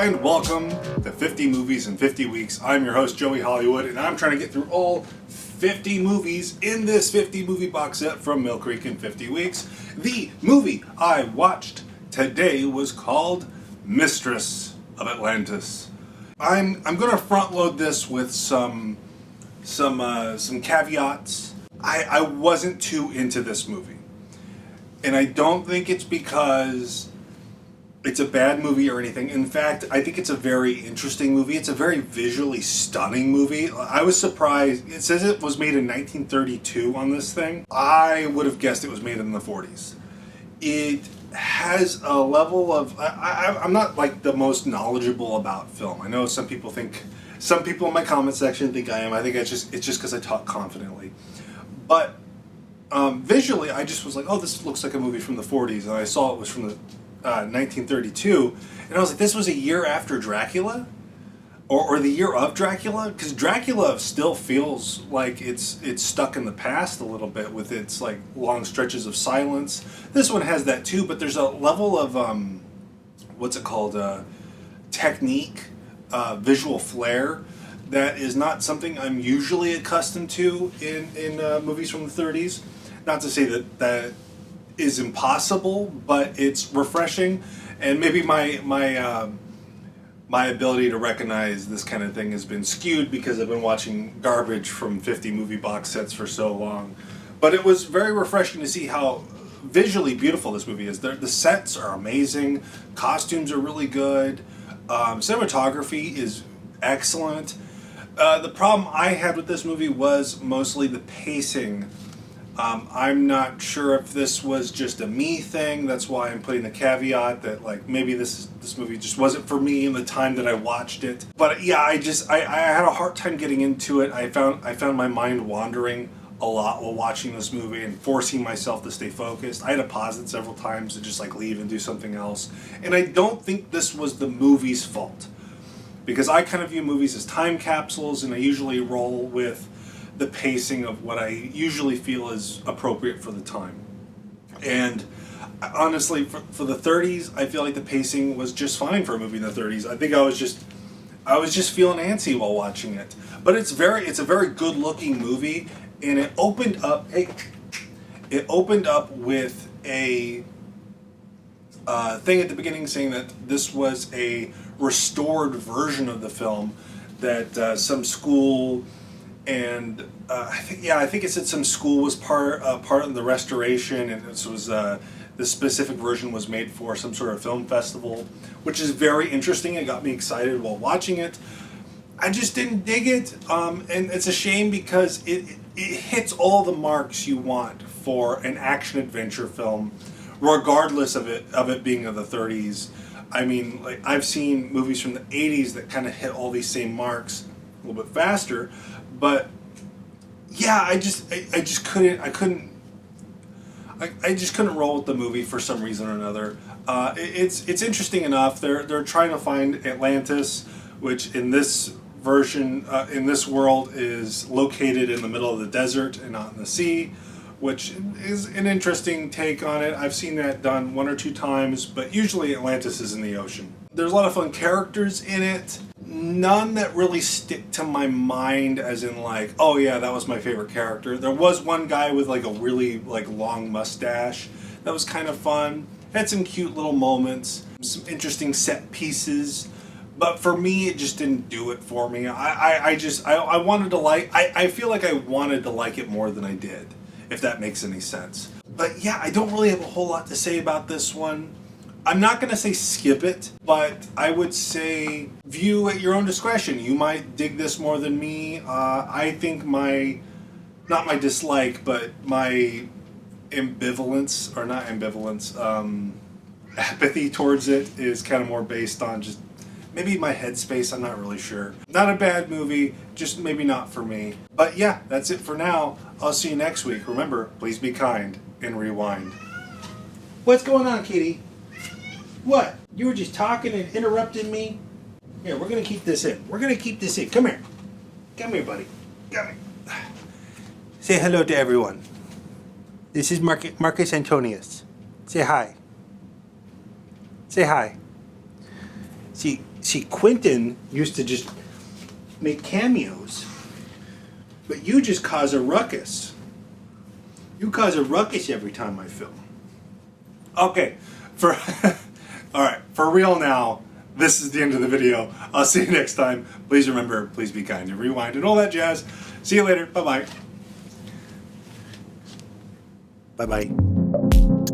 and welcome to 50 Movies in 50 Weeks. I'm your host, Joey Hollywood, and I'm trying to get through all 50 movies in this 50 movie box set from Mill Creek in 50 Weeks. The movie I watched today was called Mistress of Atlantis. I'm going to front load this with some caveats. I wasn't too into this movie, and I don't think it's because it's a bad movie or anything. In fact, I think it's a very interesting movie. It's a very visually stunning movie. I was surprised. It says it was made in 1932 on this thing. I would have guessed it was made in the 40s. It has a level of... I'm not like the most knowledgeable about film. I know some people in my comment section think I am. I think it's just because I talk confidently. But visually, I just was like, oh, this looks like a movie from the 40s. And I saw it was from the 1932, and I was like, this was a year after Dracula, or the year of Dracula, because Dracula still feels like it's stuck in the past a little bit with its like long stretches of silence. This one has that too, but there's a level of technique, visual flair that is not something I'm usually accustomed to in movies from the 30s. Not to say that is impossible, but it's refreshing, and maybe my ability to recognize this kind of thing has been skewed because I've been watching garbage from 50 movie box sets for so long. But it was very refreshing to see how visually beautiful this movie is. The sets are amazing, costumes are really good, cinematography is excellent. The problem I had with this movie was mostly the pacing. I'm not sure if this was just a me thing. That's why I'm putting the caveat that like maybe this movie just wasn't for me in the time that I watched it. But yeah, I had a hard time getting into it. I found my mind wandering a lot while watching this movie and forcing myself to stay focused. I had to pause it several times to just like leave and do something else. And I don't think this was the movie's fault, because I kind of view movies as time capsules, and I usually roll with the pacing of what I usually feel is appropriate for the time. And honestly, for the 30s, I feel like the pacing was just fine for a movie in the 30s. I think I was just feeling antsy while watching it. But it's a very good looking movie, and it opened up with a thing at the beginning saying that this was a restored version of the film that some school. And I think it said some school was part of the restoration, and this was this specific version was made for some sort of film festival, which is very interesting. It got me excited while watching it. I just didn't dig it, and it's a shame because it hits all the marks you want for an action adventure film, regardless of it being of the 30s. I mean, like I've seen movies from the 80s that kind of hit all these same marks a little bit faster. But yeah, I just couldn't roll with the movie for some reason or another. It's interesting enough. They're trying to find Atlantis, which in this version in this world is located in the middle of the desert and not in the sea, which is an interesting take on it. I've seen that done one or two times, but usually Atlantis is in the ocean. There's a lot of fun characters in it. None that really stick to my mind as in like, oh yeah, that was my favorite character. There was one guy with like a really like long mustache that was kind of fun. Had some cute little moments, some interesting set pieces, but for me it just didn't do it for me. I wanted to like, I feel like I wanted to like it more than I did, if that makes any sense. But yeah, I don't really have a whole lot to say about this one. I'm not going to say skip it, but I would say view at your own discretion. You might dig this more than me. I think not my dislike, but my ambivalence, or not ambivalence, apathy towards it is kind of more based on just maybe my headspace. I'm not really sure. Not a bad movie, just maybe not for me. But yeah, that's it for now. I'll see you next week. Remember, please be kind and rewind. What's going on, Kitty? What? You were just talking and interrupting me? Here, we're going to keep this in. Come here. Come here, buddy. Come here. Say hello to everyone. This is Marcus Antonius. Say hi. Say hi. See, See, Quentin used to just make cameos, but you just cause a ruckus. You cause a ruckus every time I film. Okay, all right, for real now, this is the end of the video. I'll see you next time. Please remember, please be kind and rewind and all that jazz. See you later. Bye-bye. Bye-bye.